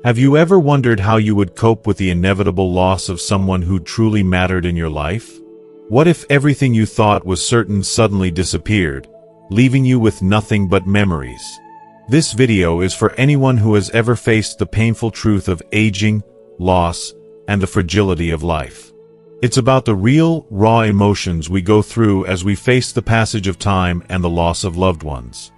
Have you ever wondered how you would cope with the inevitable loss of someone who truly mattered in your life? What if everything you thought was certain suddenly disappeared, leaving you with nothing but memories? This video is for anyone who has ever faced the painful truth of aging, loss, and the fragility of life. It's about the real, raw emotions we go through as we face the passage of time and the loss of loved ones.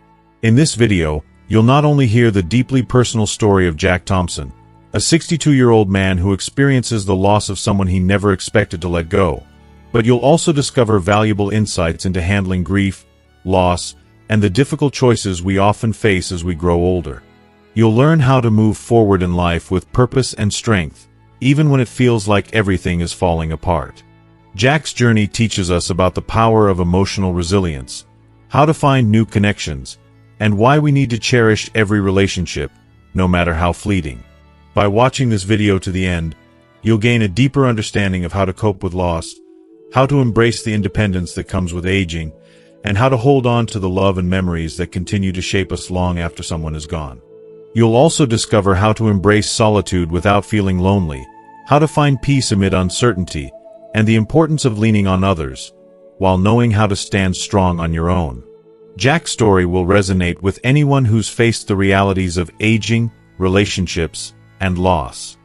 In this video, you'll not only hear the deeply personal story of Jack Thompson, a 62-year-old man who experiences the loss of someone he never expected to let go, but you'll also discover valuable insights into handling grief, loss, and the difficult choices we often face as we grow older. You'll learn how to move forward in life with purpose and strength, even when it feels like everything is falling apart. Jack's journey teaches us about the power of emotional resilience, how to find new connections, and why we need to cherish every relationship, no matter how fleeting. By watching this video to the end, you'll gain a deeper understanding of how to cope with loss, how to embrace the independence that comes with aging, and how to hold on to the love and memories that continue to shape us long after someone is gone. You'll also discover how to embrace solitude without feeling lonely, how to find peace amid uncertainty, and the importance of leaning on others, while knowing how to stand strong on your own. Jack's story will resonate with anyone who's faced the realities of aging, relationships, and loss.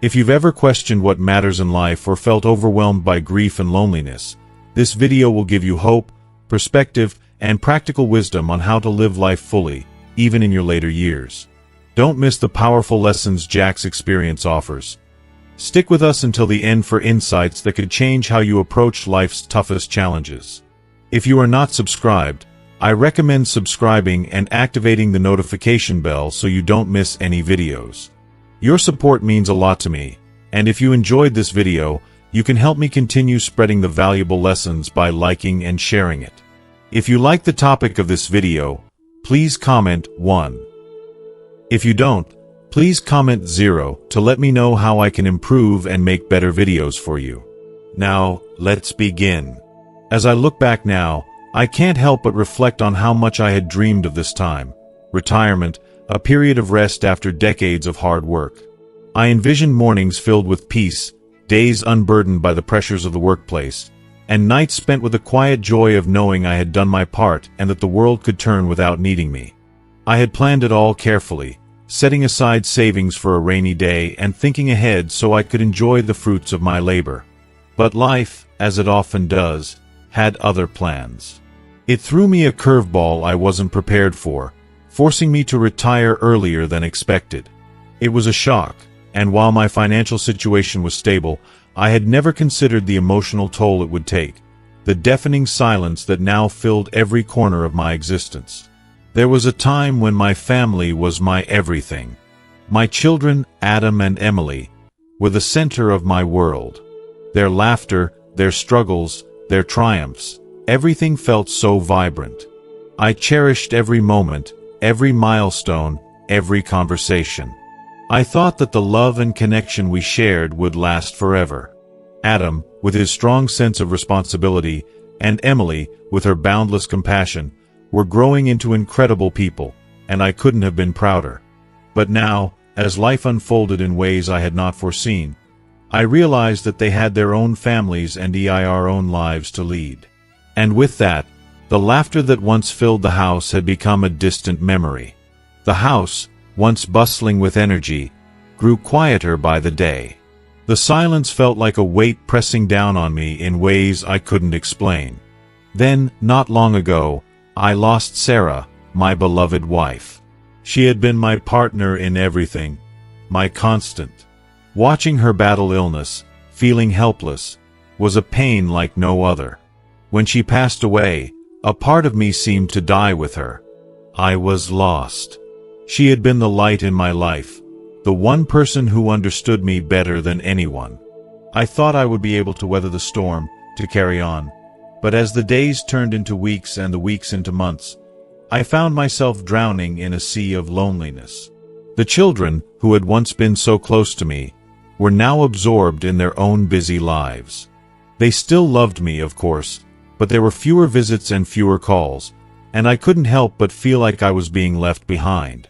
If you've ever questioned what matters in life or felt overwhelmed by grief and loneliness, this video will give you hope, perspective, and practical wisdom on how to live life fully, even in your later years. Don't miss the powerful lessons Jack's experience offers. Stick with us until the end for insights that could change how you approach life's toughest challenges. If you are not subscribed, I recommend subscribing and activating the notification bell so you don't miss any videos. Your support means a lot to me, and if you enjoyed this video, you can help me continue spreading the valuable lessons by liking and sharing it. If you like the topic of this video, please comment 1. If you don't, please comment 0 to let me know how I can improve and make better videos for you. Now, let's begin. As I look back now, I can't help but reflect on how much I had dreamed of this time. Retirement, a period of rest after decades of hard work. I envisioned mornings filled with peace, days unburdened by the pressures of the workplace, and nights spent with the quiet joy of knowing I had done my part and that the world could turn without needing me. I had planned it all carefully, setting aside savings for a rainy day and thinking ahead so I could enjoy the fruits of my labor. But life, as it often does, had other plans. It threw me a curveball I wasn't prepared for, forcing me to retire earlier than expected. It was a shock, and while my financial situation was stable, I had never considered the emotional toll it would take, the deafening silence that now filled every corner of my existence. There was a time when my family was my everything. My children, Adam and Emily, were the center of my world. Their laughter, their struggles, their triumphs, everything felt so vibrant. I cherished every moment, every milestone, every conversation. I thought that the love and connection we shared would last forever. Adam, with his strong sense of responsibility, and Emily, with her boundless compassion, were growing into incredible people, and I couldn't have been prouder. But now, as life unfolded in ways I had not foreseen, I realized that they had their own families and our own lives to lead. And with that, the laughter that once filled the house had become a distant memory. The house, once bustling with energy, grew quieter by the day. The silence felt like a weight pressing down on me in ways I couldn't explain. Then, not long ago, I lost Sarah, my beloved wife. She had been my partner in everything, my constant. Watching her battle illness, feeling helpless, was a pain like no other. When she passed away, a part of me seemed to die with her. I was lost. She had been the light in my life, the one person who understood me better than anyone. I thought I would be able to weather the storm, to carry on. But as the days turned into weeks and the weeks into months, I found myself drowning in a sea of loneliness. The children, who had once been so close to me, were now absorbed in their own busy lives. They still loved me, of course, but there were fewer visits and fewer calls, and I couldn't help but feel like I was being left behind.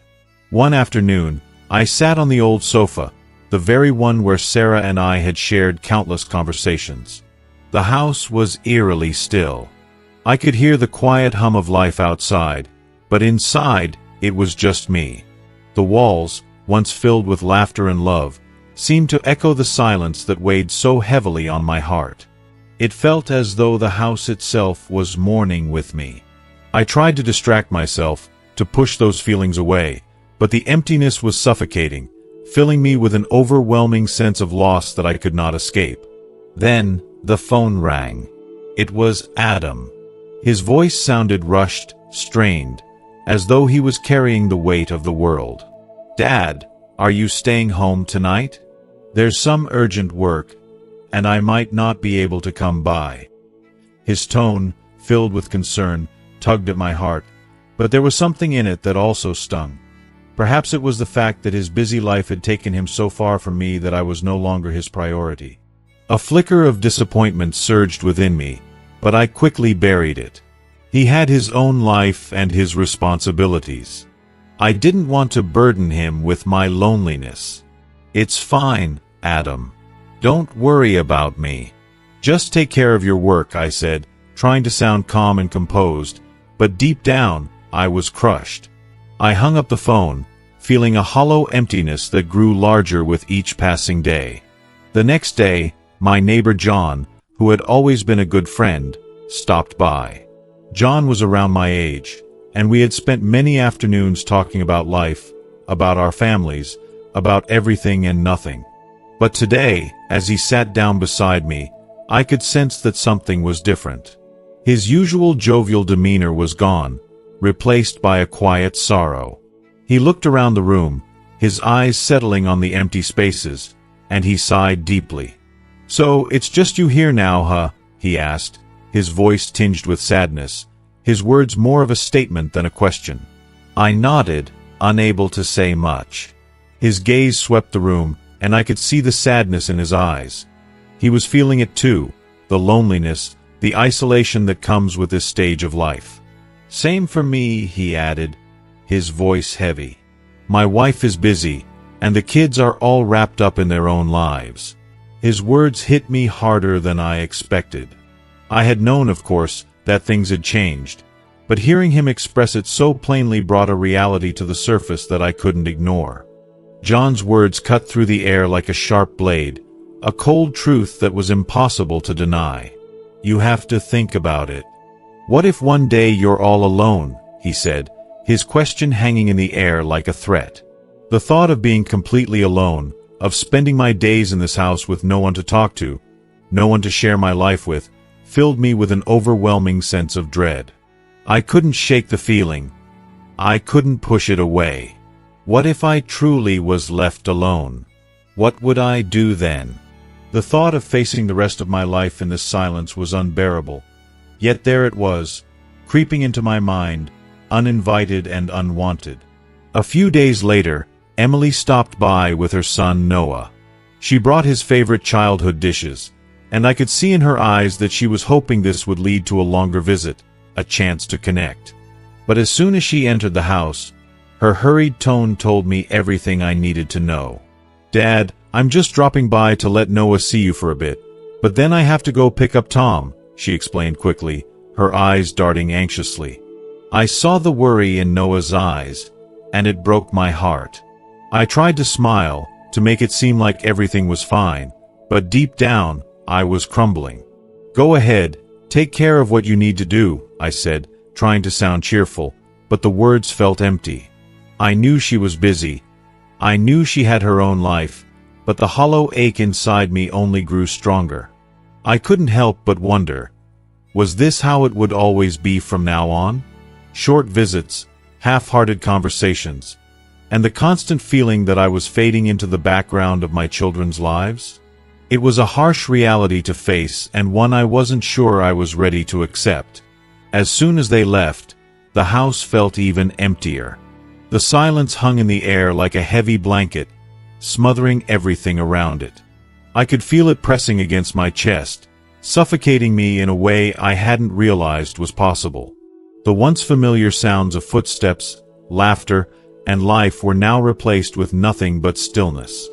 One afternoon, I sat on the old sofa, the very one where Sarah and I had shared countless conversations. The house was eerily still. I could hear the quiet hum of life outside, but inside, it was just me. The walls, once filled with laughter and love, seemed to echo the silence that weighed so heavily on my heart. It felt as though the house itself was mourning with me. I tried to distract myself, to push those feelings away, but the emptiness was suffocating, filling me with an overwhelming sense of loss that I could not escape. Then, the phone rang. It was Adam. His voice sounded rushed, strained, as though he was carrying the weight of the world. "Dad, are you staying home tonight? There's some urgent work, and I might not be able to come by." His tone, filled with concern, tugged at my heart, but there was something in it that also stung. Perhaps it was the fact that his busy life had taken him so far from me that I was no longer his priority. A flicker of disappointment surged within me, but I quickly buried it. He had his own life and his responsibilities. I didn't want to burden him with my loneliness. "It's fine, Adam. Don't worry about me. Just take care of your work," I said, trying to sound calm and composed, but deep down, I was crushed. I hung up the phone, feeling a hollow emptiness that grew larger with each passing day. The next day, my neighbor John, who had always been a good friend, stopped by. John was around my age, and we had spent many afternoons talking about life, about our families, about everything and nothing. But today, as he sat down beside me, I could sense that something was different. His usual jovial demeanor was gone, replaced by a quiet sorrow. He looked around the room, his eyes settling on the empty spaces, and he sighed deeply. "So, it's just you here now, huh?" he asked, his voice tinged with sadness, his words more of a statement than a question. I nodded, unable to say much. His gaze swept the room, and I could see the sadness in his eyes. He was feeling it too, the loneliness, the isolation that comes with this stage of life. "Same for me," he added, his voice heavy. "My wife is busy, and the kids are all wrapped up in their own lives." His words hit me harder than I expected. I had known, of course, that things had changed, but hearing him express it so plainly brought a reality to the surface that I couldn't ignore. John's words cut through the air like a sharp blade, a cold truth that was impossible to deny. "You have to think about it. What if one day you're all alone?" he said, his question hanging in the air like a threat. The thought of being completely alone, of spending my days in this house with no one to talk to, no one to share my life with, filled me with an overwhelming sense of dread. I couldn't shake the feeling. I couldn't push it away. What if I truly was left alone? What would I do then? The thought of facing the rest of my life in this silence was unbearable. Yet there it was, creeping into my mind, uninvited and unwanted. A few days later, Emily stopped by with her son Noah. She brought his favorite childhood dishes, and I could see in her eyes that she was hoping this would lead to a longer visit, a chance to connect. But as soon as she entered the house, her hurried tone told me everything I needed to know. "Dad, I'm just dropping by to let Noah see you for a bit, but then I have to go pick up Tom," she explained quickly, her eyes darting anxiously. I saw the worry in Noah's eyes, and it broke my heart. I tried to smile, to make it seem like everything was fine, but deep down, I was crumbling. "Go ahead, take care of what you need to do," I said, trying to sound cheerful, but the words felt empty. I knew she was busy. I knew she had her own life, but the hollow ache inside me only grew stronger. I couldn't help but wonder, was this how it would always be from now on? Short visits, half-hearted conversations, and the constant feeling that I was fading into the background of my children's lives? It was a harsh reality to face and one I wasn't sure I was ready to accept. As soon as they left, the house felt even emptier. The silence hung in the air like a heavy blanket, smothering everything around it. I could feel it pressing against my chest, suffocating me in a way I hadn't realized was possible. The once familiar sounds of footsteps, laughter, and life were now replaced with nothing but stillness.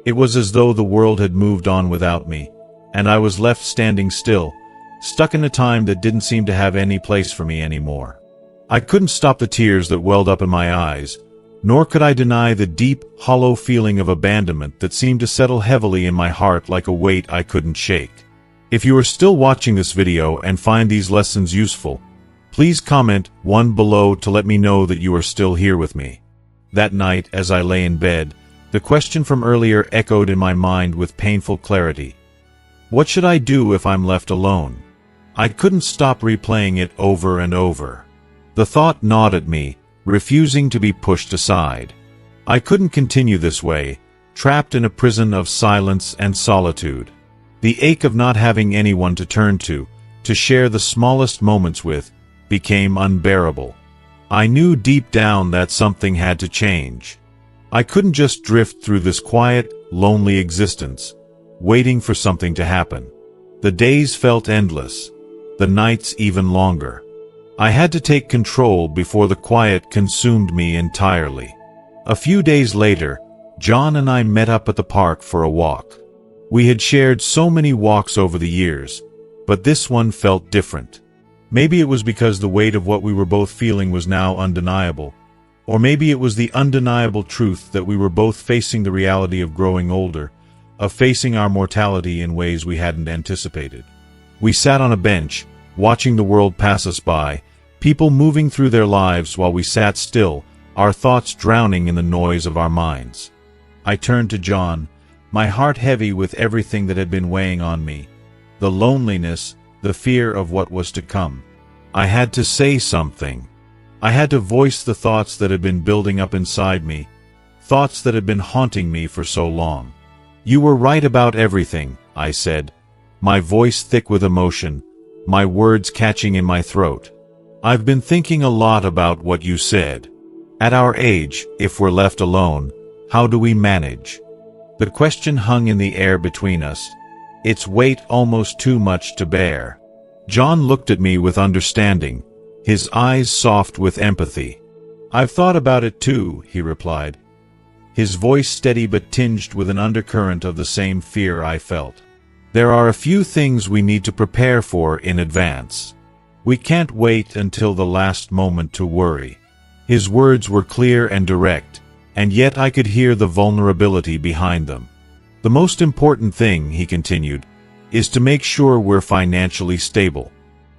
It was as though the world had moved on without me, and I was left standing still, stuck in a time that didn't seem to have any place for me anymore. I couldn't stop the tears that welled up in my eyes, nor could I deny the deep, hollow feeling of abandonment that seemed to settle heavily in my heart like a weight I couldn't shake. If you are still watching this video and find these lessons useful, please comment 1 below to let me know that you are still here with me. That night, as I lay in bed, the question from earlier echoed in my mind with painful clarity. What should I do if I'm left alone? I couldn't stop replaying it over and over. The thought gnawed at me, refusing to be pushed aside. I couldn't continue this way, trapped in a prison of silence and solitude. The ache of not having anyone to turn to share the smallest moments with, became unbearable. I knew deep down that something had to change. I couldn't just drift through this quiet, lonely existence, waiting for something to happen. The days felt endless, the nights even longer. I had to take control before the quiet consumed me entirely. A few days later, John and I met up at the park for a walk. We had shared so many walks over the years, but this one felt different. Maybe it was because the weight of what we were both feeling was now undeniable, or maybe it was the undeniable truth that we were both facing the reality of growing older, of facing our mortality in ways we hadn't anticipated. We sat on a bench, watching the world pass us by, people moving through their lives while we sat still, our thoughts drowning in the noise of our minds. I turned to John, my heart heavy with everything that had been weighing on me, the loneliness, the fear of what was to come. I had to say something. I had to voice the thoughts that had been building up inside me, thoughts that had been haunting me for so long. You were right about everything, I said, my voice thick with emotion, my words catching in my throat. I've been thinking a lot about what you said. At our age, if we're left alone, how do we manage? The question hung in the air between us, its weight almost too much to bear. John looked at me with understanding, his eyes soft with empathy. I've thought about it too, he replied, his voice steady but tinged with an undercurrent of the same fear I felt. There are a few things we need to prepare for in advance. We can't wait until the last moment to worry. His words were clear and direct, and yet I could hear the vulnerability behind them. The most important thing, he continued, is to make sure we're financially stable.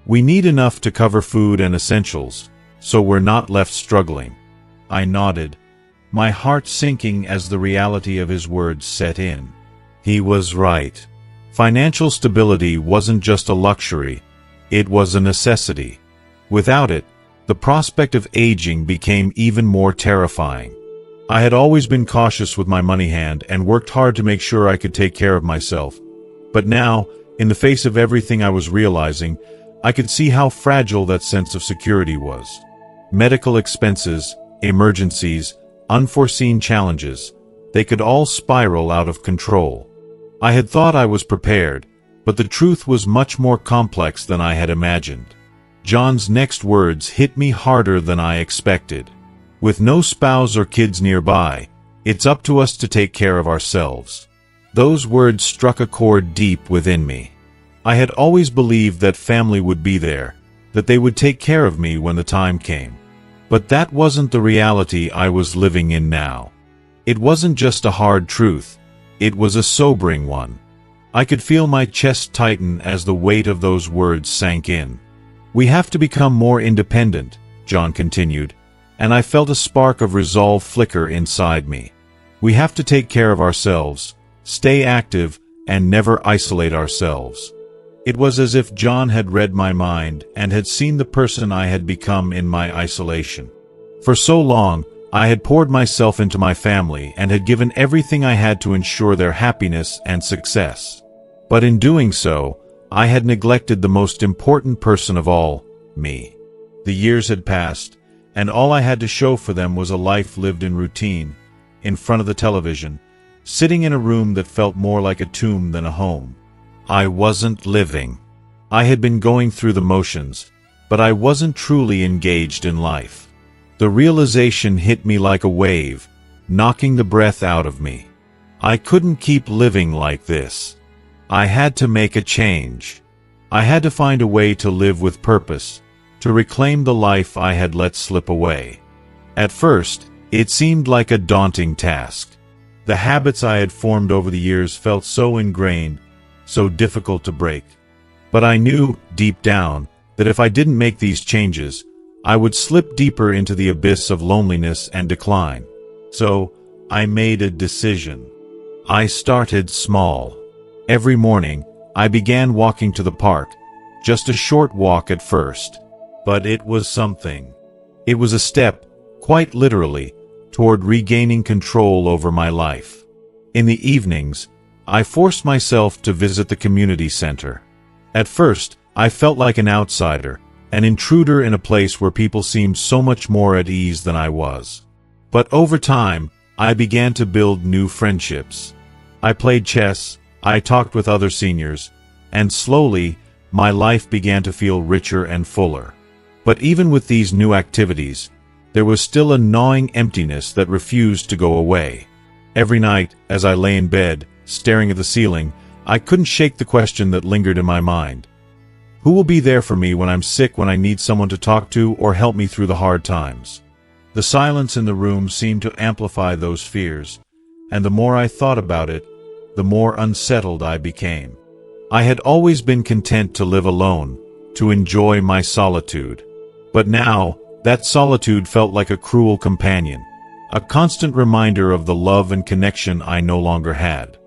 We need enough to cover food and essentials, so we're not left struggling. I nodded, my heart sinking as the reality of his words set in. He was right. Financial stability wasn't just a luxury, it was a necessity. Without it, the prospect of aging became even more terrifying. I had always been cautious with my money hand and worked hard to make sure I could take care of myself. But now, in the face of everything I was realizing, I could see how fragile that sense of security was. Medical expenses, emergencies, unforeseen challenges, they could all spiral out of control. I had thought I was prepared, but the truth was much more complex than I had imagined. John's next words hit me harder than I expected. With no spouse or kids nearby, it's up to us to take care of ourselves. Those words struck a chord deep within me. I had always believed that family would be there, that they would take care of me when the time came. But that wasn't the reality I was living in now. It wasn't just a hard truth, it was a sobering one. I could feel my chest tighten as the weight of those words sank in. We have to become more independent, John continued, and I felt a spark of resolve flicker inside me. We have to take care of ourselves, stay active, and never isolate ourselves. It was as if John had read my mind and had seen the person I had become in my isolation. For so long, I had poured myself into my family and had given everything I had to ensure their happiness and success. But in doing so, I had neglected the most important person of all, me. The years had passed, and all I had to show for them was a life lived in routine, in front of the television, sitting in a room that felt more like a tomb than a home. I wasn't living. I had been going through the motions, but I wasn't truly engaged in life. The realization hit me like a wave, knocking the breath out of me. I couldn't keep living like this. I had to make a change. I had to find a way to live with purpose, to reclaim the life I had let slip away. At first, it seemed like a daunting task. The habits I had formed over the years felt so ingrained, so difficult to break. But I knew, deep down, that if I didn't make these changes, I would slip deeper into the abyss of loneliness and decline. So, I made a decision. I started small. Every morning, I began walking to the park, just a short walk at first. But it was something. It was a step, quite literally, toward regaining control over my life. In the evenings, I forced myself to visit the community center. At first, I felt like an outsider, an intruder in a place where people seemed so much more at ease than I was. But over time, I began to build new friendships. I played chess, I talked with other seniors, and slowly, my life began to feel richer and fuller. But even with these new activities, there was still a gnawing emptiness that refused to go away. Every night, as I lay in bed, staring at the ceiling, I couldn't shake the question that lingered in my mind. Who will be there for me when I'm sick, when I need someone to talk to or help me through the hard times? The silence in the room seemed to amplify those fears, and the more I thought about it, the more unsettled I became. I had always been content to live alone, to enjoy my solitude. But now, that solitude felt like a cruel companion, a constant reminder of the love and connection I no longer had.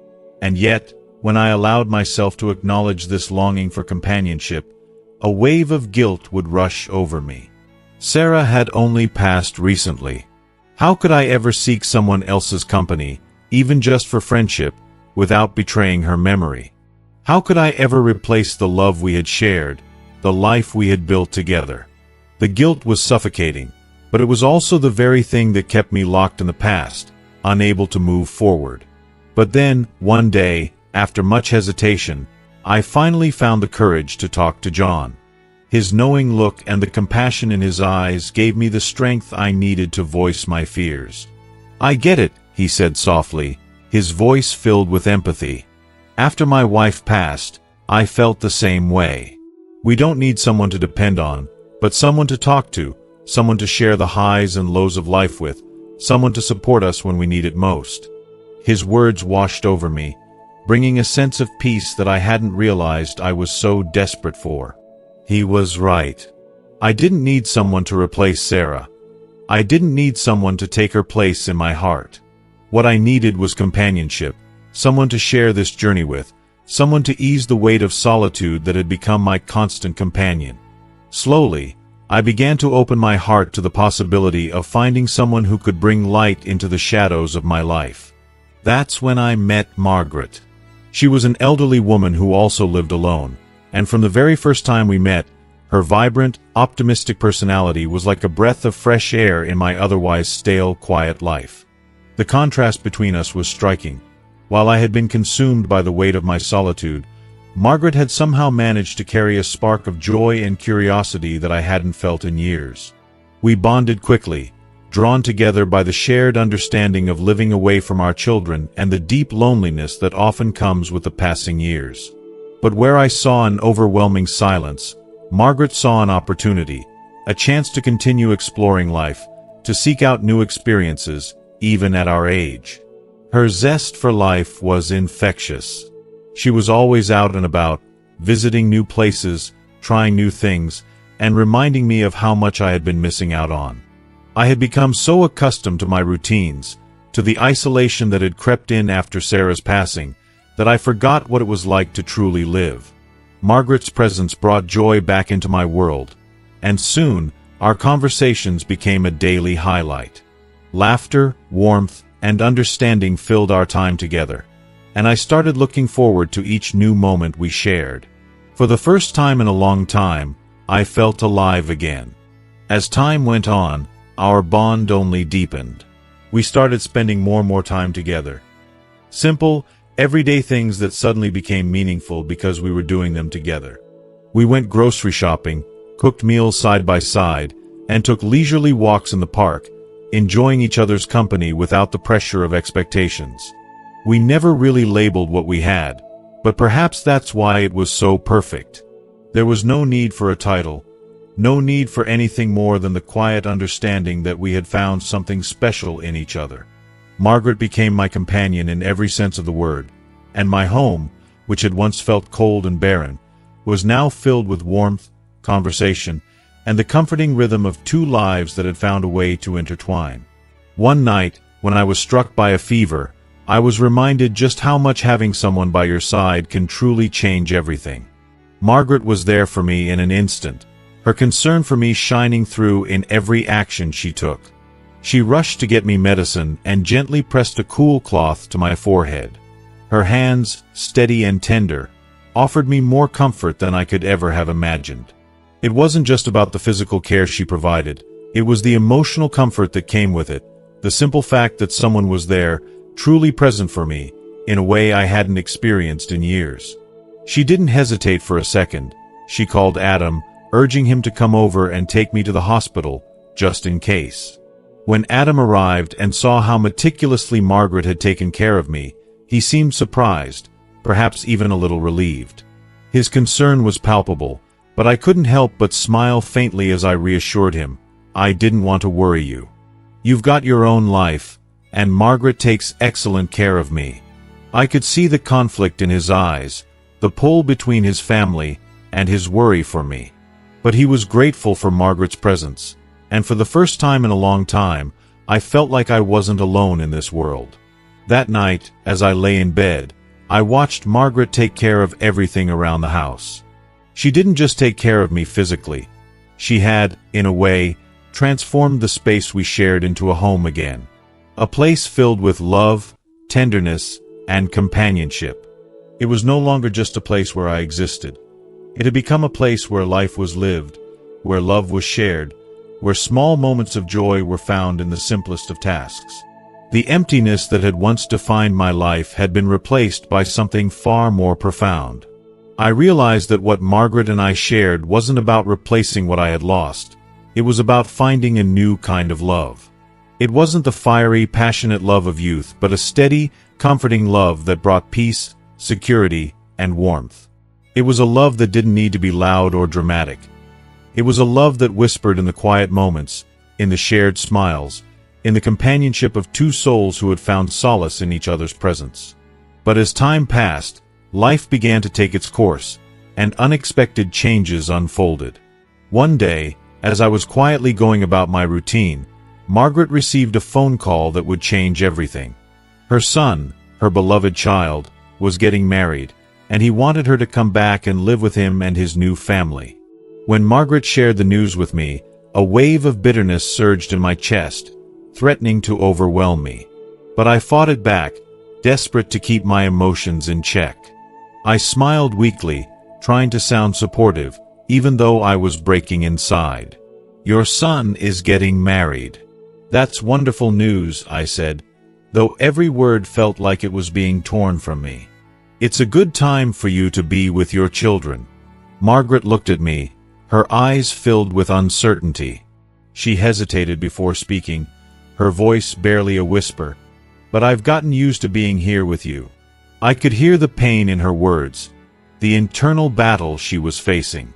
And yet, when I allowed myself to acknowledge this longing for companionship, a wave of guilt would rush over me. Sarah had only passed recently. How could I ever seek someone else's company, even just for friendship, without betraying her memory? How could I ever replace the love we had shared, the life we had built together? The guilt was suffocating, but it was also the very thing that kept me locked in the past, unable to move forward. But then, one day, after much hesitation, I finally found the courage to talk to John. His knowing look and the compassion in his eyes gave me the strength I needed to voice my fears. "I get it," he said softly, his voice filled with empathy. "After my wife passed, I felt the same way. We don't need someone to depend on, but someone to talk to, someone to share the highs and lows of life with, someone to support us when we need it most." His words washed over me, bringing a sense of peace that I hadn't realized I was so desperate for. He was right. I didn't need someone to replace Sarah. I didn't need someone to take her place in my heart. What I needed was companionship, someone to share this journey with, someone to ease the weight of solitude that had become my constant companion. Slowly, I began to open my heart to the possibility of finding someone who could bring light into the shadows of my life. That's when I met Margaret. She was an elderly woman who also lived alone, and from the very first time we met, her vibrant, optimistic personality was like a breath of fresh air in my otherwise stale, quiet life. The contrast between us was striking. While I had been consumed by the weight of my solitude, Margaret had somehow managed to carry a spark of joy and curiosity that I hadn't felt in years. We bonded quickly, drawn together by the shared understanding of living away from our children and the deep loneliness that often comes with the passing years. But where I saw an overwhelming silence, Margaret saw an opportunity, a chance to continue exploring life, to seek out new experiences, even at our age. Her zest for life was infectious. She was always out and about, visiting new places, trying new things, and reminding me of how much I had been missing out on. I had become so accustomed to my routines, to the isolation that had crept in after Sarah's passing, that I forgot what it was like to truly live. Margaret's presence brought joy back into my world, and soon, our conversations became a daily highlight. Laughter, warmth, and understanding filled our time together, and I started looking forward to each new moment we shared. For the first time in a long time, I felt alive again. As time went on, our bond only deepened. We started spending more and more time together. Simple, everyday things that suddenly became meaningful because we were doing them together. We went grocery shopping, cooked meals side by side, and took leisurely walks in the park, enjoying each other's company without the pressure of expectations. We never really labeled what we had, but perhaps that's why it was so perfect. There was no need for a title, no need for anything more than the quiet understanding that we had found something special in each other. Margaret became my companion in every sense of the word, and my home, which had once felt cold and barren, was now filled with warmth, conversation, and the comforting rhythm of two lives that had found a way to intertwine. One night, when I was struck by a fever, I was reminded just how much having someone by your side can truly change everything. Margaret was there for me in an instant, her concern for me shining through in every action she took. She rushed to get me medicine and gently pressed a cool cloth to my forehead. Her hands, steady and tender, offered me more comfort than I could ever have imagined. It wasn't just about the physical care she provided, it was the emotional comfort that came with it, the simple fact that someone was there, truly present for me, in a way I hadn't experienced in years. She didn't hesitate for a second. She called Adam, urging him to come over and take me to the hospital, just in case. When Adam arrived and saw how meticulously Margaret had taken care of me, he seemed surprised, perhaps even a little relieved. His concern was palpable, but I couldn't help but smile faintly as I reassured him, I didn't want to worry you. You've got your own life, and Margaret takes excellent care of me. I could see the conflict in his eyes, the pull between his family and his worry for me. But he was grateful for Margaret's presence, and for the first time in a long time, I felt like I wasn't alone in this world. That night, as I lay in bed, I watched Margaret take care of everything around the house. She didn't just take care of me physically. She had, in a way, transformed the space we shared into a home again. A place filled with love, tenderness, and companionship. It was no longer just a place where I existed. It had become a place where life was lived, where love was shared, where small moments of joy were found in the simplest of tasks. The emptiness that had once defined my life had been replaced by something far more profound. I realized that what Margaret and I shared wasn't about replacing what I had lost. It was about finding a new kind of love. It wasn't the fiery, passionate love of youth, but a steady, comforting love that brought peace, security, and warmth. It was a love that didn't need to be loud or dramatic. It was a love that whispered in the quiet moments, in the shared smiles, in the companionship of two souls who had found solace in each other's presence. But as time passed, life began to take its course, and unexpected changes unfolded. One day, as I was quietly going about my routine, Margaret received a phone call that would change everything. Her son, her beloved child, was getting married, and he wanted her to come back and live with him and his new family. When Margaret shared the news with me, a wave of bitterness surged in my chest, threatening to overwhelm me. But I fought it back, desperate to keep my emotions in check. I smiled weakly, trying to sound supportive, even though I was breaking inside. Your son is getting married. That's wonderful news, I said, though every word felt like it was being torn from me. It's a good time for you to be with your children. Margaret looked at me, her eyes filled with uncertainty. She hesitated before speaking, her voice barely a whisper. But I've gotten used to being here with you. I could hear the pain in her words, the internal battle she was facing.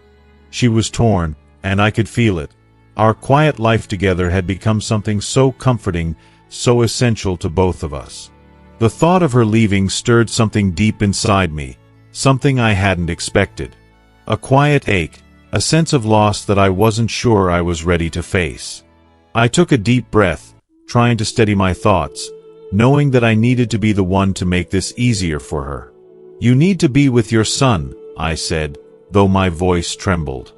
She was torn, and I could feel it. Our quiet life together had become something so comforting, so essential to both of us. The thought of her leaving stirred something deep inside me, something I hadn't expected. A quiet ache, a sense of loss that I wasn't sure I was ready to face. I took a deep breath, trying to steady my thoughts, knowing that I needed to be the one to make this easier for her. You need to be with your son, I said, though my voice trembled.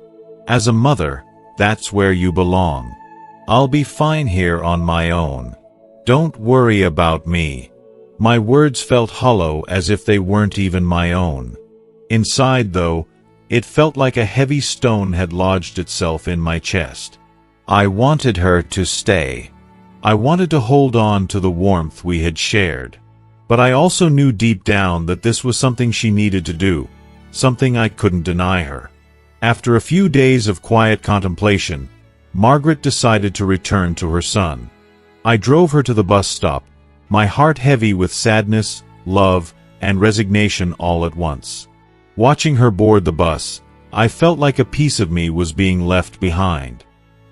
As a mother, that's where you belong. I'll be fine here on my own. Don't worry about me. My words felt hollow as if they weren't even my own. Inside, though, it felt like a heavy stone had lodged itself in my chest. I wanted her to stay. I wanted to hold on to the warmth we had shared. But I also knew deep down that this was something she needed to do, something I couldn't deny her. After a few days of quiet contemplation, Margaret decided to return to her son. I drove her to the bus stop, my heart heavy with sadness, love, and resignation all at once. Watching her board the bus, I felt like a piece of me was being left behind.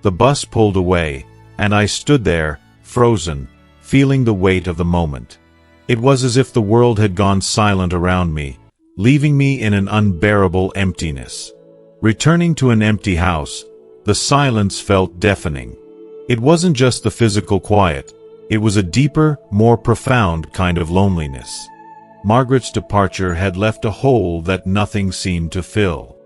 The bus pulled away, and I stood there, frozen, feeling the weight of the moment. It was as if the world had gone silent around me, leaving me in an unbearable emptiness. Returning to an empty house, the silence felt deafening. It wasn't just the physical quiet, it was a deeper, more profound kind of loneliness. Margaret's departure had left a hole that nothing seemed to fill.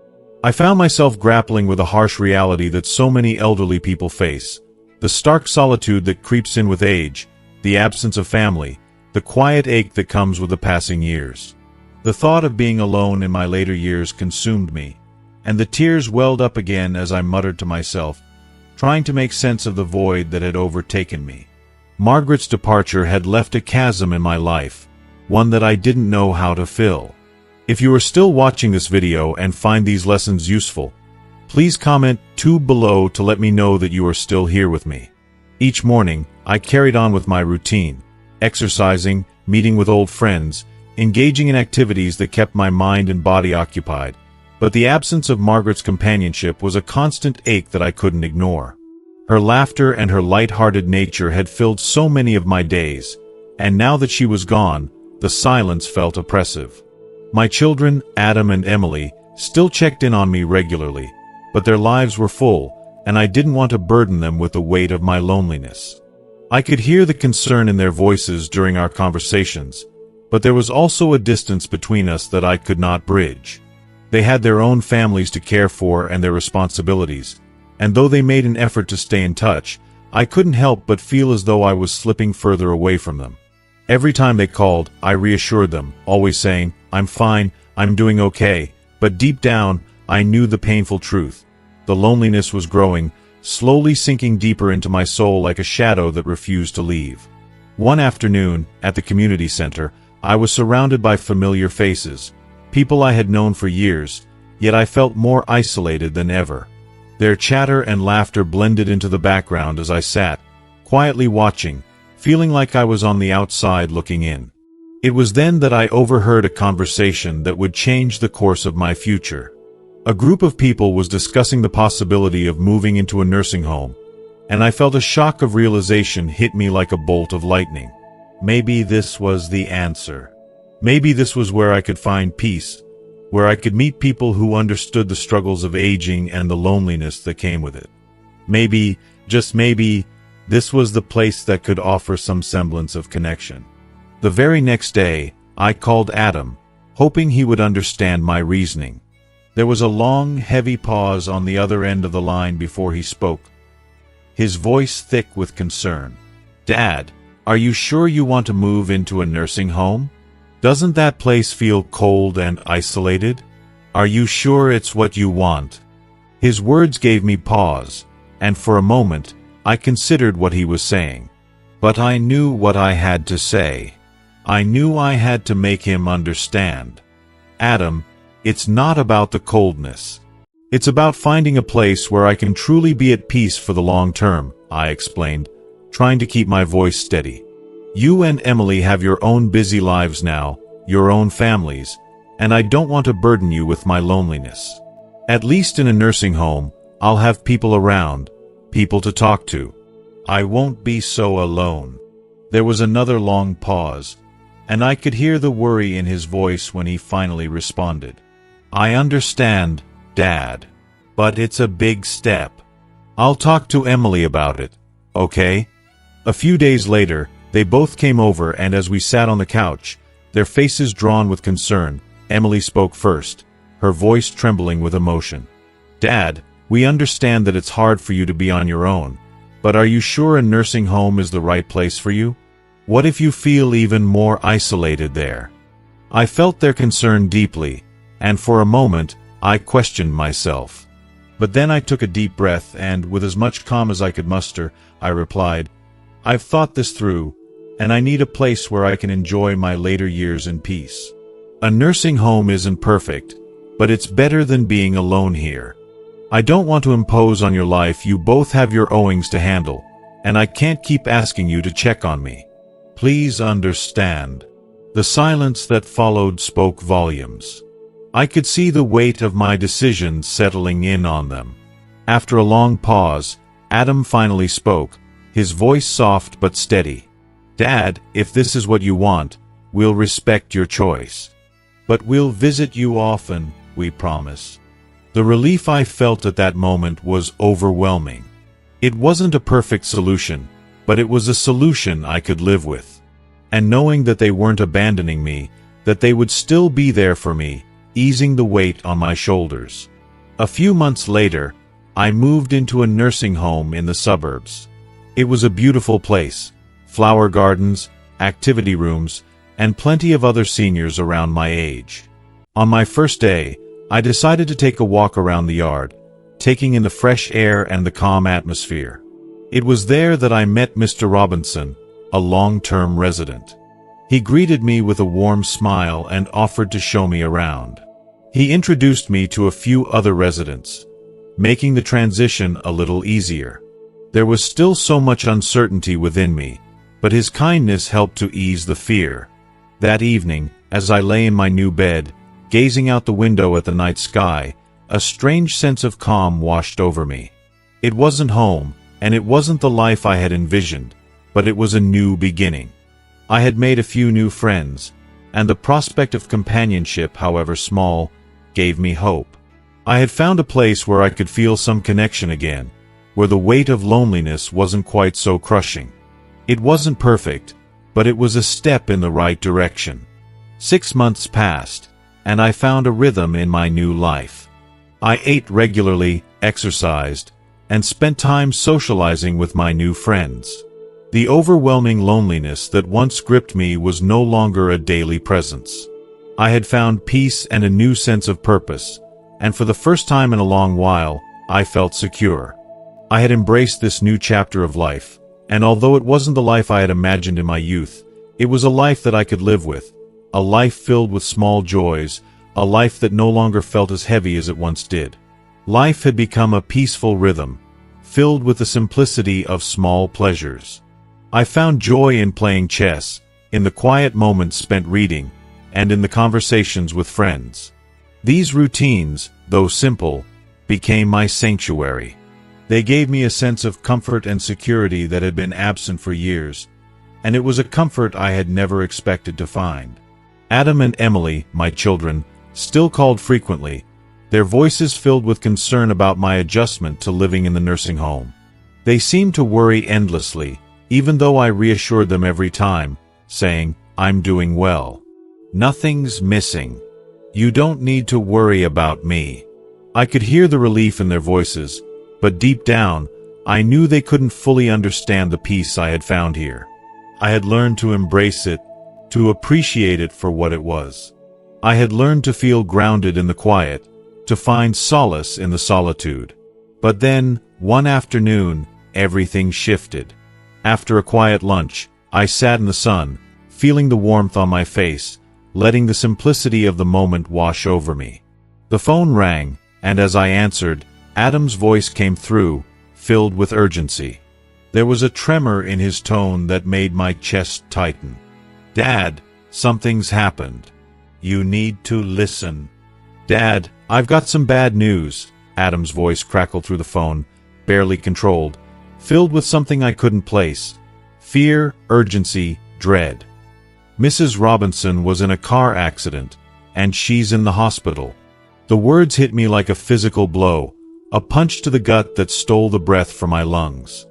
I found myself grappling with a harsh reality that so many elderly people face: the stark solitude that creeps in with age, the absence of family, the quiet ache that comes with the passing years. The thought of being alone in my later years consumed me, and the tears welled up again as I muttered to myself, trying to make sense of the void that had overtaken me. Margaret's departure had left a chasm in my life, one that I didn't know how to fill. If you are still watching this video and find these lessons useful, please comment 2 below to let me know that you are still here with me. Each morning, I carried on with my routine, exercising, meeting with old friends, engaging in activities that kept my mind and body occupied, but the absence of Margaret's companionship was a constant ache that I couldn't ignore. Her laughter and her light-hearted nature had filled so many of my days, and now that she was gone, the silence felt oppressive. My children, Adam and Emily, still checked in on me regularly, but their lives were full, and I didn't want to burden them with the weight of my loneliness. I could hear the concern in their voices during our conversations, but there was also a distance between us that I could not bridge. They had their own families to care for and their responsibilities, and though they made an effort to stay in touch, I couldn't help but feel as though I was slipping further away from them. Every time they called, I reassured them, always saying, "I'm fine, I'm doing okay," but deep down, I knew the painful truth. The loneliness was growing, slowly sinking deeper into my soul like a shadow that refused to leave. One afternoon, at the community center, I was surrounded by familiar faces, people I had known for years, yet I felt more isolated than ever. Their chatter and laughter blended into the background as I sat, quietly watching, feeling like I was on the outside looking in. It was then that I overheard a conversation that would change the course of my future. A group of people was discussing the possibility of moving into a nursing home, and I felt a shock of realization hit me like a bolt of lightning. Maybe this was the answer. Maybe this was where I could find peace, where I could meet people who understood the struggles of aging and the loneliness that came with it. Maybe, just maybe, this was the place that could offer some semblance of connection. The very next day, I called Adam, hoping he would understand my reasoning. There was a long, heavy pause on the other end of the line before he spoke, his voice thick with concern. "Dad, are you sure you want to move into a nursing home? Doesn't that place feel cold and isolated? Are you sure it's what you want?" His words gave me pause, and for a moment, I considered what he was saying. But I knew what I had to say. I knew I had to make him understand. "Adam, it's not about the coldness. It's about finding a place where I can truly be at peace for the long term," I explained, trying to keep my voice steady. "You and Emily have your own busy lives now, your own families, and I don't want to burden you with my loneliness. At least in a nursing home, I'll have people around, people to talk to. I won't be so alone." There was another long pause, and I could hear the worry in his voice when he finally responded. "I understand, Dad, but it's a big step. I'll talk to Emily about it, okay?" A few days later, they both came over, and as we sat on the couch, their faces drawn with concern, Emily spoke first, her voice trembling with emotion. "Dad, we understand that it's hard for you to be on your own, but are you sure a nursing home is the right place for you? What if you feel even more isolated there?" I felt their concern deeply, and for a moment, I questioned myself. But then I took a deep breath and, with as much calm as I could muster, I replied, "I've thought this through, and I need a place where I can enjoy my later years in peace. A nursing home isn't perfect, but it's better than being alone here. I don't want to impose on your life. You both have your owings to handle, and I can't keep asking you to check on me. Please understand." The silence that followed spoke volumes. I could see the weight of my decisions settling in on them. After a long pause, Adam finally spoke, his voice soft but steady. "Dad, if this is what you want, we'll respect your choice. But we'll visit you often, we promise." The relief I felt at that moment was overwhelming. It wasn't a perfect solution, but it was a solution I could live with. And knowing that they weren't abandoning me, that they would still be there for me, easing the weight on my shoulders. A few months later, I moved into a nursing home in the suburbs. It was a beautiful place, flower gardens, activity rooms, and plenty of other seniors around my age. On my first day, I decided to take a walk around the yard, taking in the fresh air and the calm atmosphere. It was there that I met Mr. Robinson, a long-term resident. He greeted me with a warm smile and offered to show me around. He introduced me to a few other residents, making the transition a little easier. There was still so much uncertainty within me, but his kindness helped to ease the fear. That evening, as I lay in my new bed, gazing out the window at the night sky, a strange sense of calm washed over me. It wasn't home, and it wasn't the life I had envisioned, but it was a new beginning. I had made a few new friends, and the prospect of companionship, however small, gave me hope. I had found a place where I could feel some connection again, where the weight of loneliness wasn't quite so crushing. It wasn't perfect, but it was a step in the right direction. 6 months passed, and I found a rhythm in my new life. I ate regularly, exercised, and spent time socializing with my new friends. The overwhelming loneliness that once gripped me was no longer a daily presence. I had found peace and a new sense of purpose, and for the first time in a long while, I felt secure. I had embraced this new chapter of life, and although it wasn't the life I had imagined in my youth, it was a life that I could live with, a life filled with small joys, a life that no longer felt as heavy as it once did. Life had become a peaceful rhythm, filled with the simplicity of small pleasures. I found joy in playing chess, in the quiet moments spent reading, and in the conversations with friends. These routines, though simple, became my sanctuary. They gave me a sense of comfort and security that had been absent for years, and it was a comfort I had never expected to find. Adam and Emily, my children, still called frequently, their voices filled with concern about my adjustment to living in the nursing home. They seemed to worry endlessly, even though I reassured them every time, saying, "I'm doing well. Nothing's missing. You don't need to worry about me." I could hear the relief in their voices, but deep down, I knew they couldn't fully understand the peace I had found here. I had learned to embrace it, to appreciate it for what it was. I had learned to feel grounded in the quiet, to find solace in the solitude. But then, one afternoon, everything shifted. After a quiet lunch, I sat in the sun, feeling the warmth on my face, letting the simplicity of the moment wash over me. The phone rang, and as I answered, Adam's voice came through, filled with urgency. There was a tremor in his tone that made my chest tighten. "Dad, something's happened. You need to listen." "Dad, I've got some bad news," Adam's voice crackled through the phone, barely controlled, filled with something I couldn't place. Fear, urgency, dread. "Mrs. Robinson was in a car accident, and she's in the hospital." The words hit me like a physical blow, a punch to the gut that stole the breath from my lungs.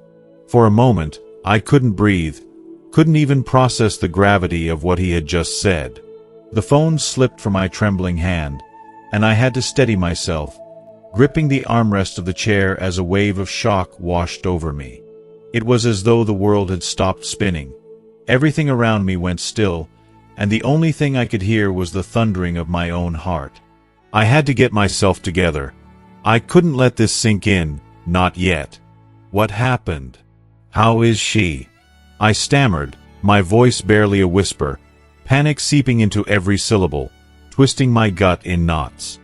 For a moment, I couldn't breathe, couldn't even process the gravity of what he had just said. The phone slipped from my trembling hand, and I had to steady myself, gripping the armrest of the chair as a wave of shock washed over me. It was as though the world had stopped spinning. Everything around me went still, and the only thing I could hear was the thundering of my own heart. I had to get myself together. I couldn't let this sink in, not yet. "What happened? How is she?" I stammered, my voice barely a whisper, panic seeping into every syllable, twisting my gut in knots.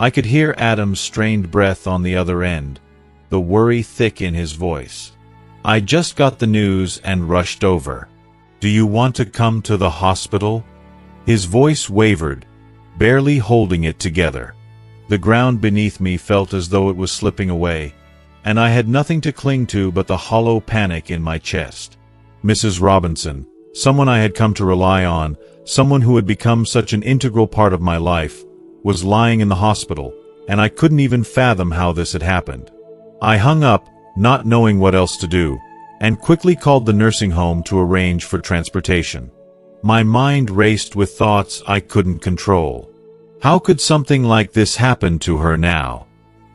I could hear Adam's strained breath on the other end, the worry thick in his voice. I just got the news and rushed over. "Do you want to come to the hospital?" His voice wavered, barely holding it together. The ground beneath me felt as though it was slipping away, and I had nothing to cling to but the hollow panic in my chest. Mrs. Robinson, someone I had come to rely on, someone who had become such an integral part of my life, was lying in the hospital, and I couldn't even fathom how this had happened. I hung up, not knowing what else to do, and quickly called the nursing home to arrange for transportation. My mind raced with thoughts I couldn't control. How could something like this happen to her now?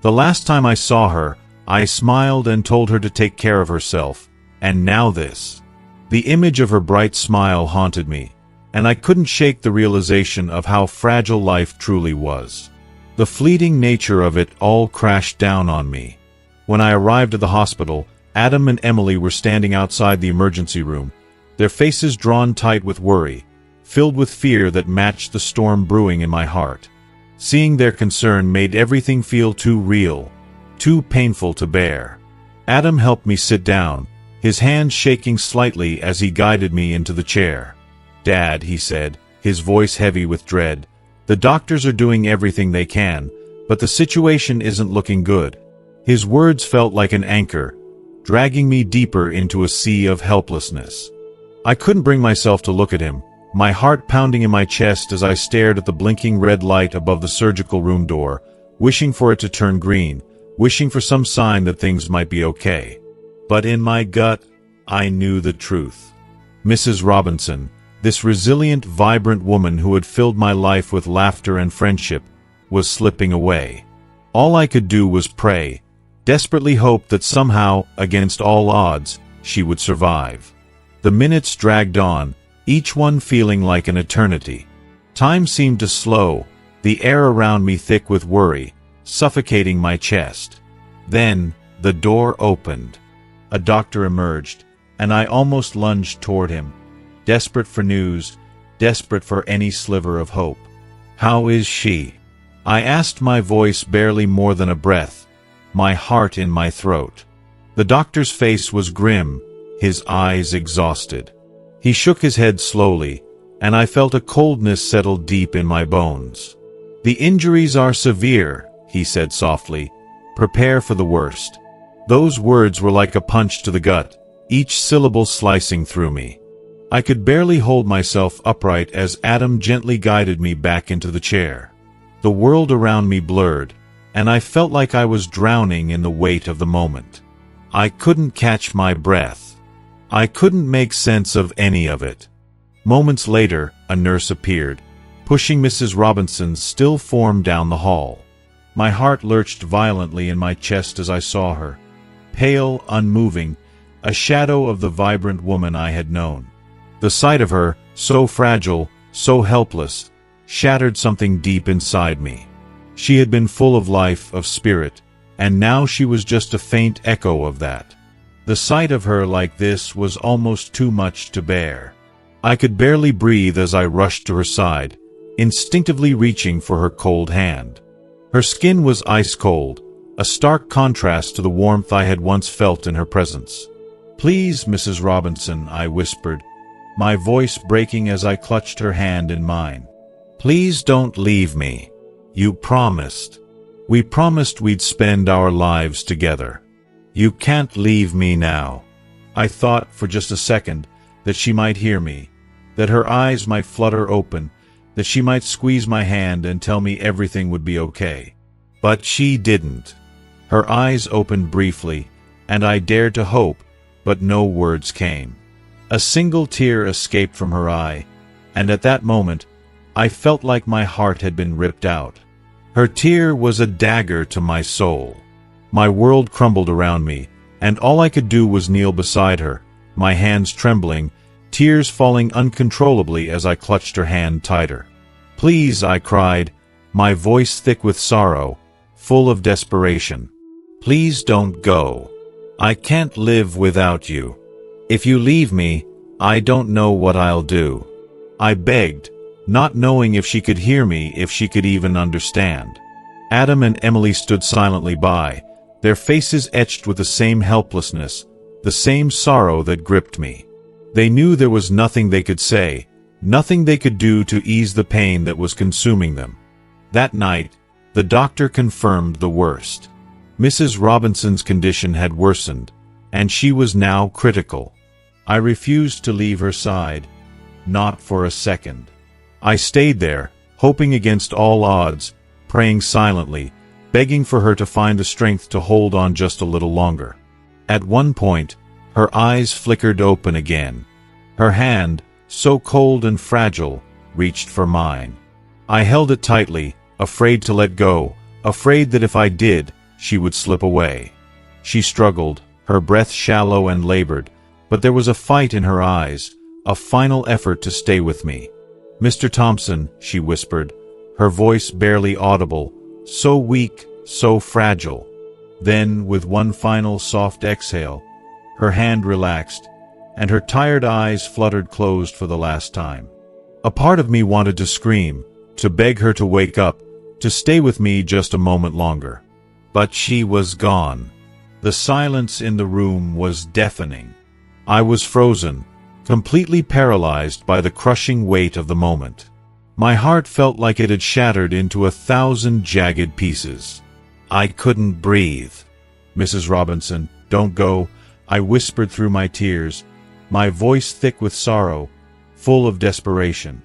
The last time I saw her, I smiled and told her to take care of herself, and now this. The image of her bright smile haunted me, and I couldn't shake the realization of how fragile life truly was. The fleeting nature of it all crashed down on me. When I arrived at the hospital, Adam and Emily were standing outside the emergency room, their faces drawn tight with worry, filled with fear that matched the storm brewing in my heart. Seeing their concern made everything feel too real, too painful to bear. Adam helped me sit down, his hand shaking slightly as he guided me into the chair. "Dad," he said, his voice heavy with dread, "the doctors are doing everything they can, but the situation isn't looking good." His words felt like an anchor, dragging me deeper into a sea of helplessness. I couldn't bring myself to look at him, my heart pounding in my chest as I stared at the blinking red light above the surgical room door, wishing for it to turn green, wishing for some sign that things might be okay. But in my gut, I knew the truth. Mrs. Robinson, this resilient, vibrant woman who had filled my life with laughter and friendship, was slipping away. All I could do was pray, desperately hope that somehow, against all odds, she would survive. The minutes dragged on, each one feeling like an eternity. Time seemed to slow, the air around me thick with worry, suffocating my chest. Then, the door opened. A doctor emerged, and I almost lunged toward him, desperate for news, desperate for any sliver of hope. "How is she?" I asked, my voice barely more than a breath, my heart in my throat. The doctor's face was grim, his eyes exhausted. He shook his head slowly, and I felt a coldness settle deep in my bones. "The injuries are severe," he said softly. "Prepare for the worst." Those words were like a punch to the gut, each syllable slicing through me. I could barely hold myself upright as Adam gently guided me back into the chair. The world around me blurred, and I felt like I was drowning in the weight of the moment. I couldn't catch my breath. I couldn't make sense of any of it. Moments later, a nurse appeared, pushing Mrs. Robinson's still form down the hall. My heart lurched violently in my chest as I saw her, pale, unmoving, a shadow of the vibrant woman I had known. The sight of her, so fragile, so helpless, shattered something deep inside me. She had been full of life, of spirit, and now she was just a faint echo of that. The sight of her like this was almost too much to bear. I could barely breathe as I rushed to her side, instinctively reaching for her cold hand. Her skin was ice cold, a stark contrast to the warmth I had once felt in her presence. "Please, Mrs. Robinson," I whispered, my voice breaking as I clutched her hand in mine. "Please don't leave me. You promised. We promised we'd spend our lives together. You can't leave me now." I thought for just a second that she might hear me, that her eyes might flutter open, that she might squeeze my hand and tell me everything would be okay. But she didn't. Her eyes opened briefly, and I dared to hope, but no words came. A single tear escaped from her eye, and at that moment, I felt like my heart had been ripped out. Her tear was a dagger to my soul. My world crumbled around me, and all I could do was kneel beside her, my hands trembling, tears falling uncontrollably as I clutched her hand tighter. "Please," I cried, my voice thick with sorrow, full of desperation. "Please don't go. I can't live without you. If you leave me, I don't know what I'll do." I begged, not knowing if she could hear me, if she could even understand. Adam and Emily stood silently by, their faces etched with the same helplessness, the same sorrow that gripped me. They knew there was nothing they could say, nothing they could do to ease the pain that was consuming them. That night, the doctor confirmed the worst. Mrs. Robinson's condition had worsened, and she was now critical. I refused to leave her side, not for a second. I stayed there, hoping against all odds, praying silently, begging for her to find the strength to hold on just a little longer. At one point, her eyes flickered open again. Her hand, so cold and fragile, reached for mine. I held it tightly, afraid to let go, afraid that if I did, she would slip away. She struggled, her breath shallow and labored, but there was a fight in her eyes, a final effort to stay with me. "Mr. Thompson," she whispered, her voice barely audible, so weak, so fragile. Then, with one final soft exhale, her hand relaxed, and her tired eyes fluttered closed for the last time. A part of me wanted to scream, to beg her to wake up, to stay with me just a moment longer. But she was gone. The silence in the room was deafening. I was frozen, completely paralyzed by the crushing weight of the moment. My heart felt like it had shattered into 1,000 jagged pieces. I couldn't breathe. "Mrs. Robinson, don't go," I whispered through my tears, my voice thick with sorrow, full of desperation.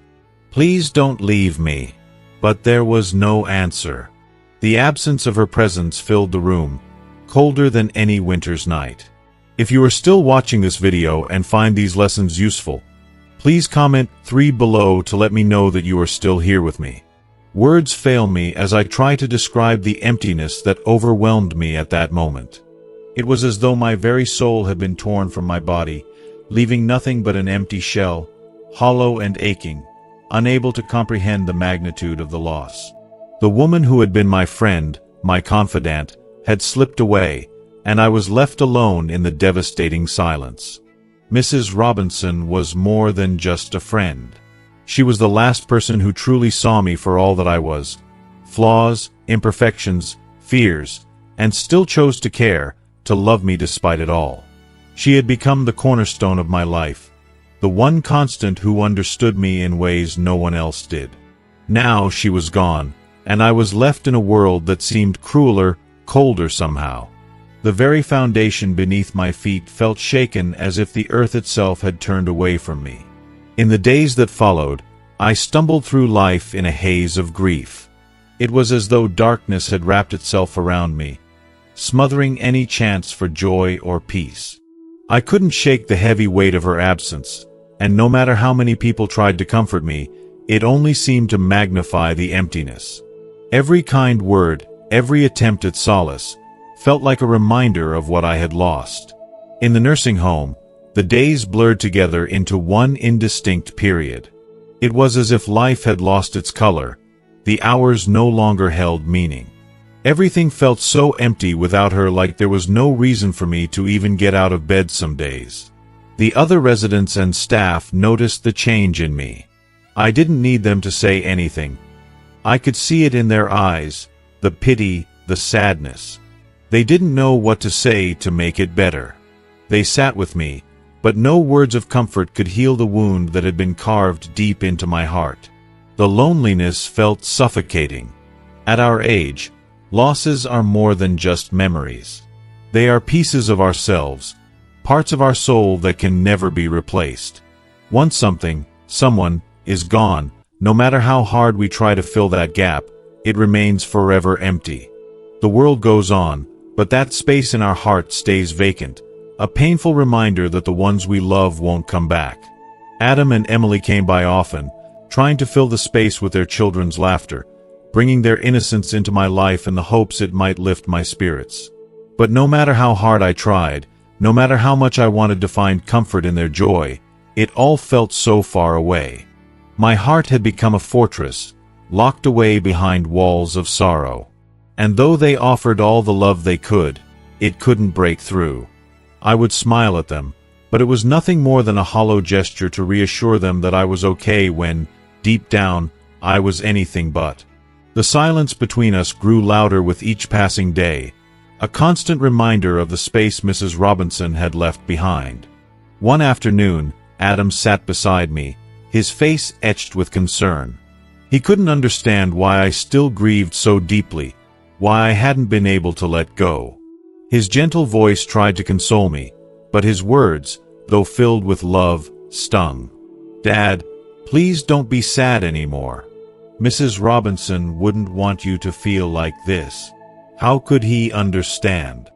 "Please don't leave me." But there was no answer. The absence of her presence filled the room, colder than any winter's night. If you are still watching this video and find these lessons useful, please comment 3 below to let me know that you are still here with me. Words fail me as I try to describe the emptiness that overwhelmed me at that moment. It was as though my very soul had been torn from my body, leaving nothing but an empty shell, hollow and aching, unable to comprehend the magnitude of the loss. The woman who had been my friend, my confidant, had slipped away, and I was left alone in the devastating silence. Mrs. Robinson was more than just a friend. She was the last person who truly saw me for all that I was, flaws, imperfections, fears, and still chose to care, to love me despite it all. She had become the cornerstone of my life, the one constant who understood me in ways no one else did. Now she was gone, and I was left in a world that seemed crueler, colder somehow. The very foundation beneath my feet felt shaken as if the earth itself had turned away from me. In the days that followed, I stumbled through life in a haze of grief. It was as though darkness had wrapped itself around me, smothering any chance for joy or peace. I couldn't shake the heavy weight of her absence, and no matter how many people tried to comfort me, it only seemed to magnify the emptiness. Every kind word, every attempt at solace, felt like a reminder of what I had lost. In the nursing home, the days blurred together into one indistinct period. It was as if life had lost its color, the hours no longer held meaning. Everything felt so empty without her, like there was no reason for me to even get out of bed some days. The other residents and staff noticed the change in me. I didn't need them to say anything. I could see it in their eyes, the pity, the sadness. They didn't know what to say to make it better. They sat with me, but no words of comfort could heal the wound that had been carved deep into my heart. The loneliness felt suffocating. At our age, losses are more than just memories. They are pieces of ourselves, parts of our soul that can never be replaced. Once something, someone, is gone, no matter how hard we try to fill that gap, it remains forever empty. The world goes on, but that space in our heart stays vacant, a painful reminder that the ones we love won't come back. Adam and Emily came by often, trying to fill the space with their children's laughter, bringing their innocence into my life in the hopes it might lift my spirits. But no matter how hard I tried, no matter how much I wanted to find comfort in their joy, it all felt so far away. My heart had become a fortress, locked away behind walls of sorrow. And though they offered all the love they could, it couldn't break through. I would smile at them, but it was nothing more than a hollow gesture to reassure them that I was okay when, deep down, I was anything but. The silence between us grew louder with each passing day, a constant reminder of the space Mrs. Robinson had left behind. One afternoon, Adam sat beside me, his face etched with concern. He couldn't understand why I still grieved so deeply, why I hadn't been able to let go. His gentle voice tried to console me, but his words, though filled with love, stung. "Dad, please don't be sad anymore. Mrs. Robinson wouldn't want you to feel like this." How could he understand?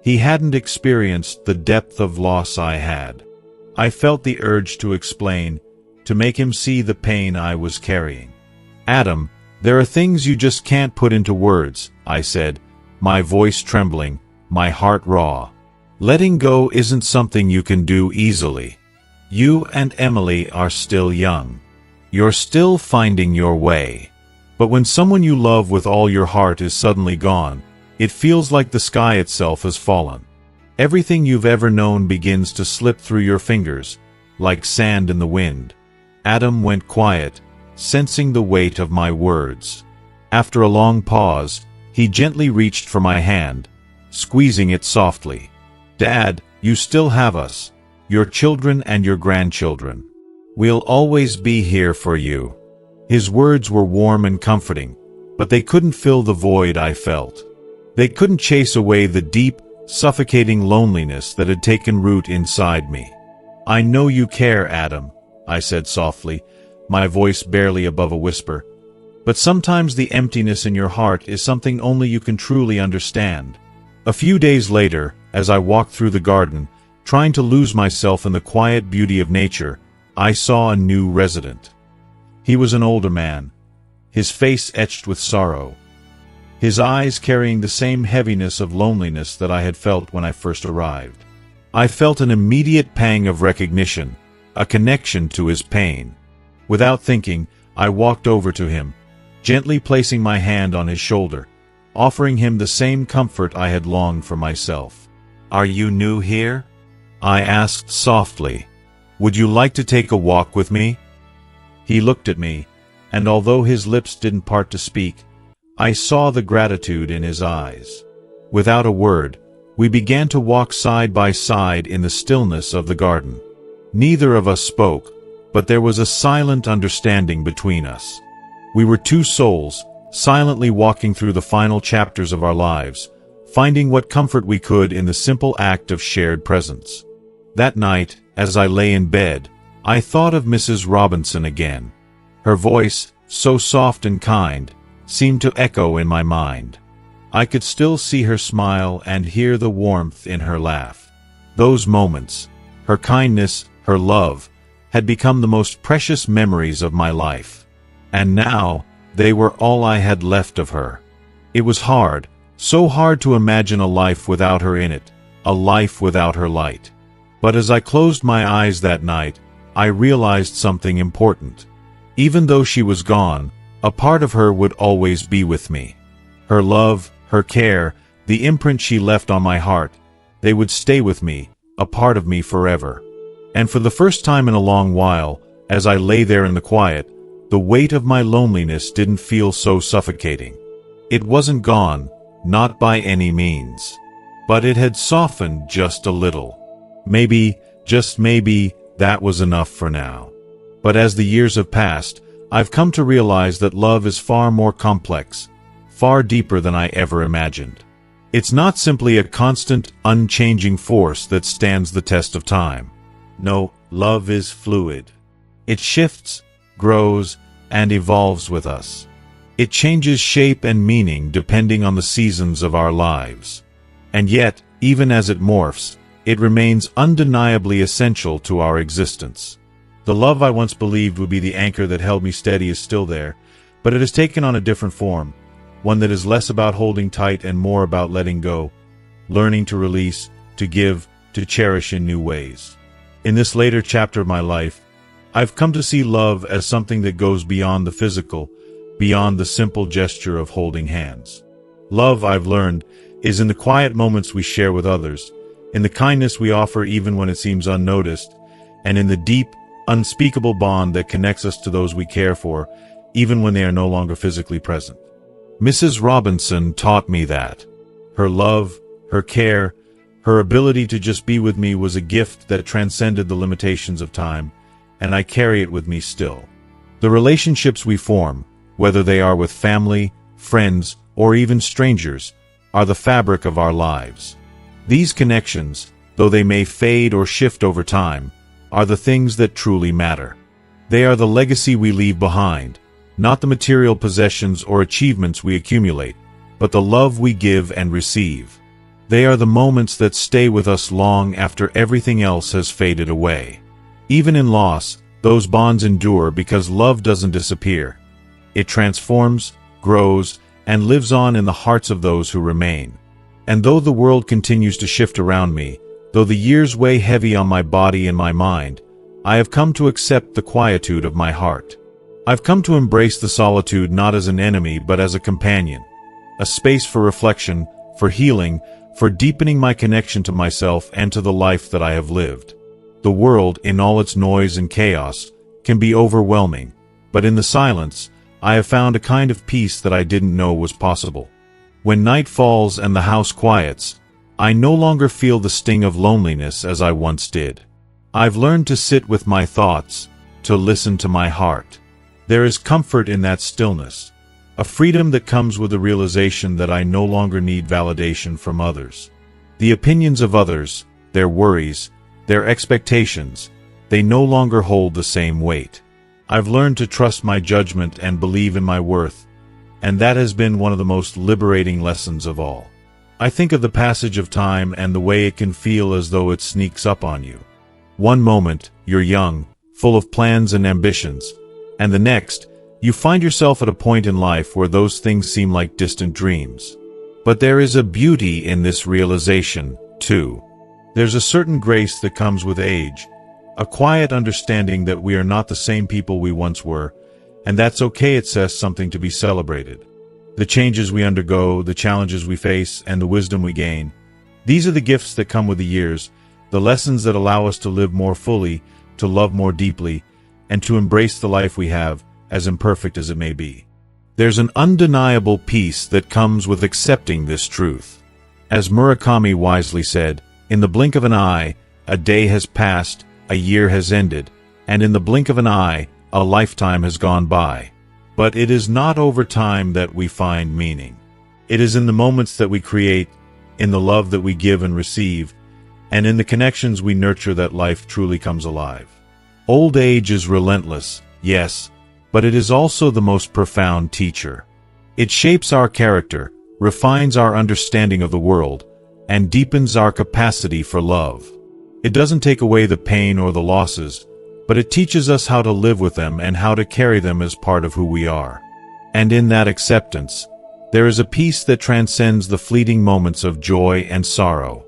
He hadn't experienced the depth of loss I had. I felt the urge to explain, to make him see the pain I was carrying. "Adam, there are things you just can't put into words," I said, my voice trembling, my heart raw. "Letting go isn't something you can do easily. You and Emily are still young. You're still finding your way. But when someone you love with all your heart is suddenly gone, it feels like the sky itself has fallen. Everything you've ever known begins to slip through your fingers, like sand in the wind." Adam went quiet, sensing the weight of my words. After a long pause, he gently reached for my hand, squeezing it softly. "Dad, you still have us, your children and your grandchildren. We'll always be here for you." His words were warm and comforting, but they couldn't fill the void I felt. They couldn't chase away the deep, suffocating loneliness that had taken root inside me. "I know you care, Adam," I said softly, my voice barely above a whisper. "But sometimes the emptiness in your heart is something only you can truly understand." A few days later, as I walked through the garden, trying to lose myself in the quiet beauty of nature, I saw a new resident. He was an older man, his face etched with sorrow, his eyes carrying the same heaviness of loneliness that I had felt when I first arrived. I felt an immediate pang of recognition, a connection to his pain. Without thinking, I walked over to him, gently placing my hand on his shoulder, offering him the same comfort I had longed for myself. "Are you new here?" I asked softly. "Would you like to take a walk with me?" He looked at me, and although his lips didn't part to speak, I saw the gratitude in his eyes. Without a word, we began to walk side by side in the stillness of the garden. Neither of us spoke, but there was a silent understanding between us. We were two souls, silently walking through the final chapters of our lives, finding what comfort we could in the simple act of shared presence. That night, as I lay in bed, I thought of Mrs. Robinson again. Her voice, so soft and kind, seemed to echo in my mind. I could still see her smile and hear the warmth in her laugh. Those moments, her kindness, her love, had become the most precious memories of my life. And now, they were all I had left of her. It was hard, so hard to imagine a life without her in it, a life without her light. But as I closed my eyes that night, I realized something important. Even though she was gone, a part of her would always be with me. Her love, her care, the imprint she left on my heart, they would stay with me, a part of me forever. And for the first time in a long while, as I lay there in the quiet, the weight of my loneliness didn't feel so suffocating. It wasn't gone, not by any means. But it had softened just a little. Maybe, just maybe, that was enough for now. But as the years have passed, I've come to realize that love is far more complex, far deeper than I ever imagined. It's not simply a constant, unchanging force that stands the test of time. No, love is fluid. It shifts, grows, and evolves with us. It changes shape and meaning depending on the seasons of our lives. And yet, even as it morphs, it remains undeniably essential to our existence. The love I once believed would be the anchor that held me steady is still there, but it has taken on a different form, one that is less about holding tight and more about letting go, learning to release, to give, to cherish in new ways. In this later chapter of my life, I've come to see love as something that goes beyond the physical, beyond the simple gesture of holding hands. Love, I've learned, is in the quiet moments we share with others, in the kindness we offer even when it seems unnoticed, and in the deep, unspeakable bond that connects us to those we care for, even when they are no longer physically present. Mrs. Robinson taught me that. Her love, her care, her ability to just be with me was a gift that transcended the limitations of time, and I carry it with me still. The relationships we form, whether they are with family, friends, or even strangers, are the fabric of our lives. These connections, though they may fade or shift over time, are the things that truly matter. They are the legacy we leave behind, not the material possessions or achievements we accumulate, but the love we give and receive. They are the moments that stay with us long after everything else has faded away. Even in loss, those bonds endure because love doesn't disappear. It transforms, grows, and lives on in the hearts of those who remain. And though the world continues to shift around me, though the years weigh heavy on my body and my mind, I have come to accept the quietude of my heart. I've come to embrace the solitude not as an enemy but as a companion, a space for reflection, for healing, for deepening my connection to myself and to the life that I have lived. The world, in all its noise and chaos, can be overwhelming, but in the silence, I have found a kind of peace that I didn't know was possible. When night falls and the house quiets, I no longer feel the sting of loneliness as I once did. I've learned to sit with my thoughts, to listen to my heart. There is comfort in that stillness, a freedom that comes with the realization that I no longer need validation from others. The opinions of others, their worries, their expectations, they no longer hold the same weight. I've learned to trust my judgment and believe in my worth, and that has been one of the most liberating lessons of all. I think of the passage of time and the way it can feel as though it sneaks up on you. One moment, you're young, full of plans and ambitions, and the next, you find yourself at a point in life where those things seem like distant dreams. But there is a beauty in this realization, too. There's a certain grace that comes with age, a quiet understanding that we are not the same people we once were, and that's okay. It says something to be celebrated. The changes we undergo, the challenges we face, and the wisdom we gain, these are the gifts that come with the years, the lessons that allow us to live more fully, to love more deeply, and to embrace the life we have, as imperfect as it may be. There's an undeniable peace that comes with accepting this truth. As Murakami wisely said, in the blink of an eye, a day has passed, a year has ended, and in the blink of an eye, a lifetime has gone by. But it is not over time that we find meaning. It is in the moments that we create, in the love that we give and receive, and in the connections we nurture that life truly comes alive. Old age is relentless, yes, but it is also the most profound teacher. It shapes our character, refines our understanding of the world, and deepens our capacity for love. It doesn't take away the pain or the losses, but it teaches us how to live with them and how to carry them as part of who we are. And in that acceptance, there is a peace that transcends the fleeting moments of joy and sorrow.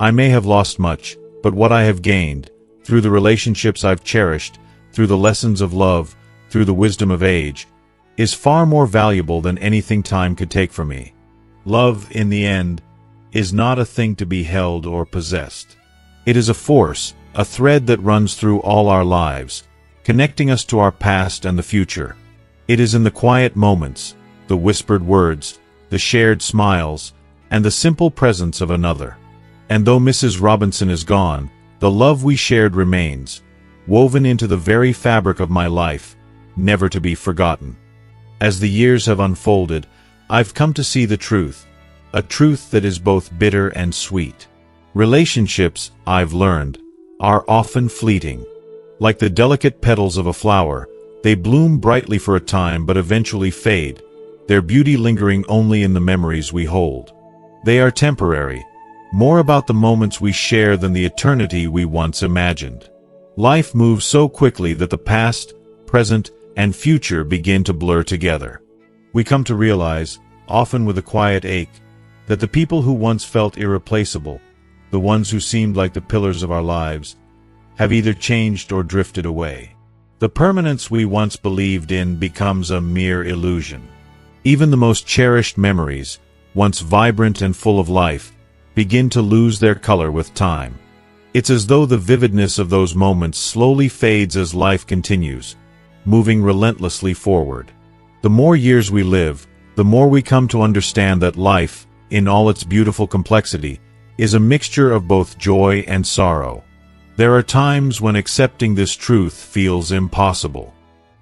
I may have lost much, but what I have gained, through the relationships I've cherished, through the lessons of love, through the wisdom of age, is far more valuable than anything time could take from me. Love, in the end, is not a thing to be held or possessed. It is a force, a thread that runs through all our lives, connecting us to our past and the future. It is in the quiet moments, the whispered words, the shared smiles, and the simple presence of another. And though Mrs. Robinson is gone, the love we shared remains, woven into the very fabric of my life, never to be forgotten. As the years have unfolded, I've come to see the truth, a truth that is both bitter and sweet. Relationships, I've learned, are often fleeting. Like the delicate petals of a flower, they bloom brightly for a time but eventually fade, their beauty lingering only in the memories we hold. They are temporary, more about the moments we share than the eternity we once imagined. Life moves so quickly that the past, present, and future begin to blur together. We come to realize, often with a quiet ache, that the people who once felt irreplaceable, the ones who seemed like the pillars of our lives, have either changed or drifted away. The permanence we once believed in becomes a mere illusion. Even the most cherished memories, once vibrant and full of life, begin to lose their color with time. It's as though the vividness of those moments slowly fades as life continues, moving relentlessly forward. The more years we live, the more we come to understand that life, in all its beautiful complexity, is a mixture of both joy and sorrow. There are times when accepting this truth feels impossible.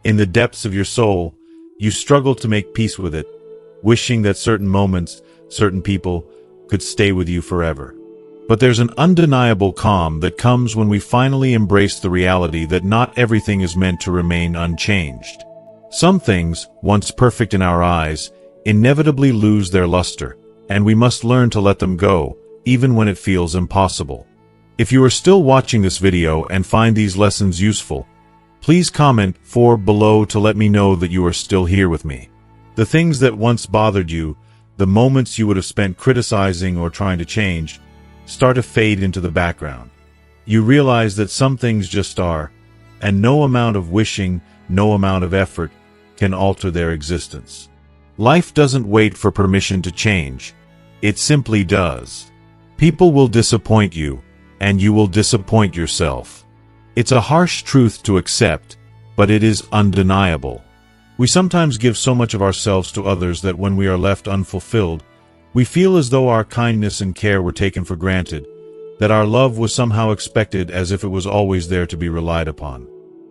In the depths of your soul, you struggle to make peace with it, wishing that certain moments, certain people, could stay with you forever. But there's an undeniable calm that comes when we finally embrace the reality that not everything is meant to remain unchanged. Some things, once perfect in our eyes, inevitably lose their luster, and we must learn to let them go, even when it feels impossible. If you are still watching this video and find these lessons useful, please comment below to let me know that you are still here with me. The things that once bothered you, the moments you would have spent criticizing or trying to change, start to fade into the background. You realize that some things just are, and no amount of wishing, no amount of effort can alter their existence. Life doesn't wait for permission to change. It simply does. People will disappoint you, and you will disappoint yourself. It's a harsh truth to accept, but it is undeniable. We sometimes give so much of ourselves to others that when we are left unfulfilled, we feel as though our kindness and care were taken for granted, that our love was somehow expected as if it was always there to be relied upon.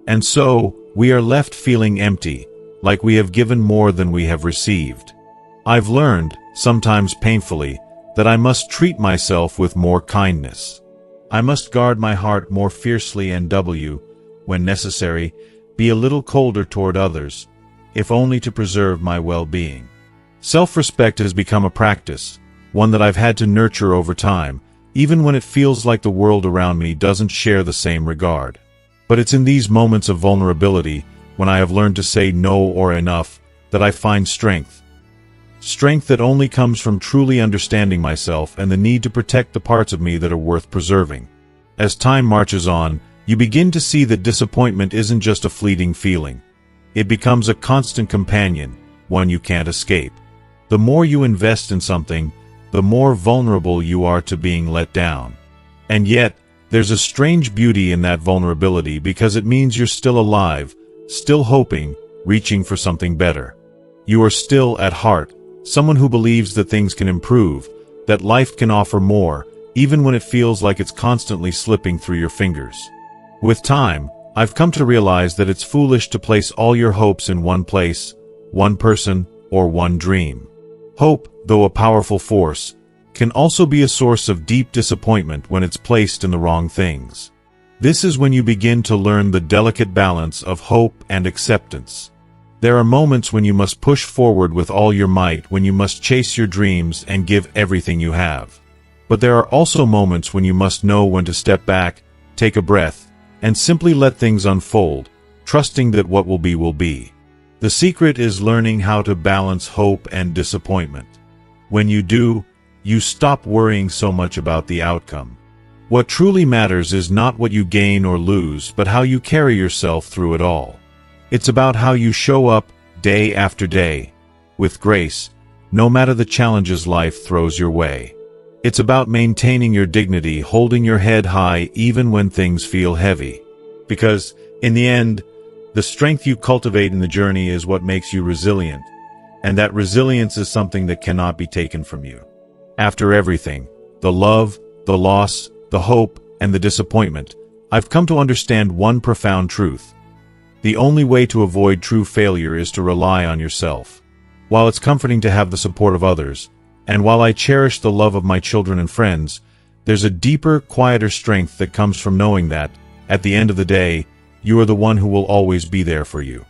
And so, we are left feeling empty, like we have given more than we have received. I've learned, sometimes painfully, that I must treat myself with more kindness. I must guard my heart more fiercely and when necessary, be a little colder toward others, if only to preserve my well-being. Self-respect has become a practice, one that I've had to nurture over time, even when it feels like the world around me doesn't share the same regard. But it's in these moments of vulnerability, when I have learned to say no or enough, that I find strength. Strength that only comes from truly understanding myself and the need to protect the parts of me that are worth preserving. As time marches on, you begin to see that disappointment isn't just a fleeting feeling. It becomes a constant companion, one you can't escape. The more you invest in something, the more vulnerable you are to being let down. And yet, there's a strange beauty in that vulnerability because it means you're still alive, still hoping, reaching for something better. You are still, at heart, someone who believes that things can improve, that life can offer more, even when it feels like it's constantly slipping through your fingers. With time, I've come to realize that it's foolish to place all your hopes in one place, one person, or one dream. Hope, though a powerful force, can also be a source of deep disappointment when it's placed in the wrong things. This is when you begin to learn the delicate balance of hope and acceptance. There are moments when you must push forward with all your might, when you must chase your dreams and give everything you have. But there are also moments when you must know when to step back, take a breath, and simply let things unfold, trusting that what will be will be. The secret is learning how to balance hope and disappointment. When you do, you stop worrying so much about the outcome. What truly matters is not what you gain or lose, but how you carry yourself through it all. It's about how you show up, day after day, with grace, no matter the challenges life throws your way. It's about maintaining your dignity, holding your head high even when things feel heavy. Because, in the end, the strength you cultivate in the journey is what makes you resilient, and that resilience is something that cannot be taken from you. After everything, the love, the loss, the hope, and the disappointment, I've come to understand one profound truth. The only way to avoid true failure is to rely on yourself. While it's comforting to have the support of others, and while I cherish the love of my children and friends, there's a deeper, quieter strength that comes from knowing that, at the end of the day, you are the one who will always be there for you.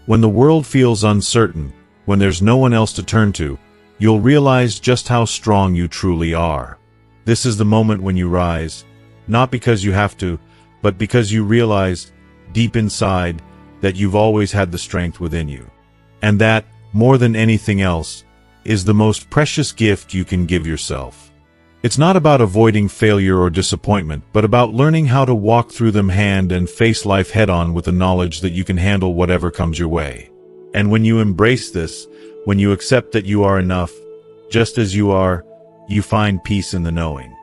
When the world feels uncertain, when there's no one else to turn to, you'll realize just how strong you truly are. This is the moment when you rise, not because you have to, but because you realize, deep inside, that you've always had the strength within you. And that, more than anything else, is the most precious gift you can give yourself. It's not about avoiding failure or disappointment, but about learning how to walk through them hand and face life head-on with the knowledge that you can handle whatever comes your way. And when you embrace this, when you accept that you are enough, just as you are, you find peace in the knowing.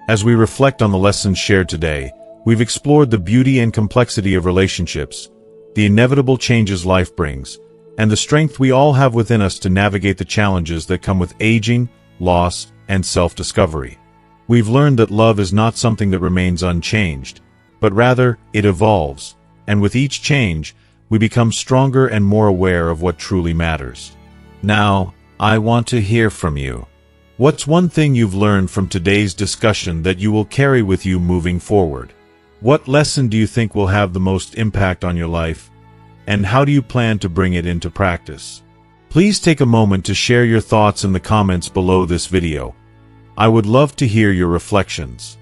As we reflect on the lessons shared today, we've explored the beauty and complexity of relationships, the inevitable changes life brings, and the strength we all have within us to navigate the challenges that come with aging, loss, and self-discovery. We've learned that love is not something that remains unchanged, but rather, it evolves, and with each change, we become stronger and more aware of what truly matters. Now, I want to hear from you. What's one thing you've learned from today's discussion that you will carry with you moving forward? What lesson do you think will have the most impact on your life, and how do you plan to bring it into practice? Please take a moment to share your thoughts in the comments below this video. I would love to hear your reflections.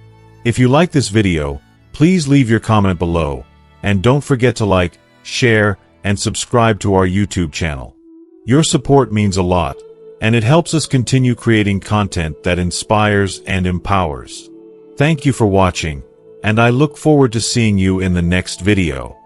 If you like this video, please leave your comment below, and don't forget to like, share, and subscribe to our YouTube channel. Your support means a lot, and it helps us continue creating content that inspires and empowers. Thank you for watching, and I look forward to seeing you in the next video.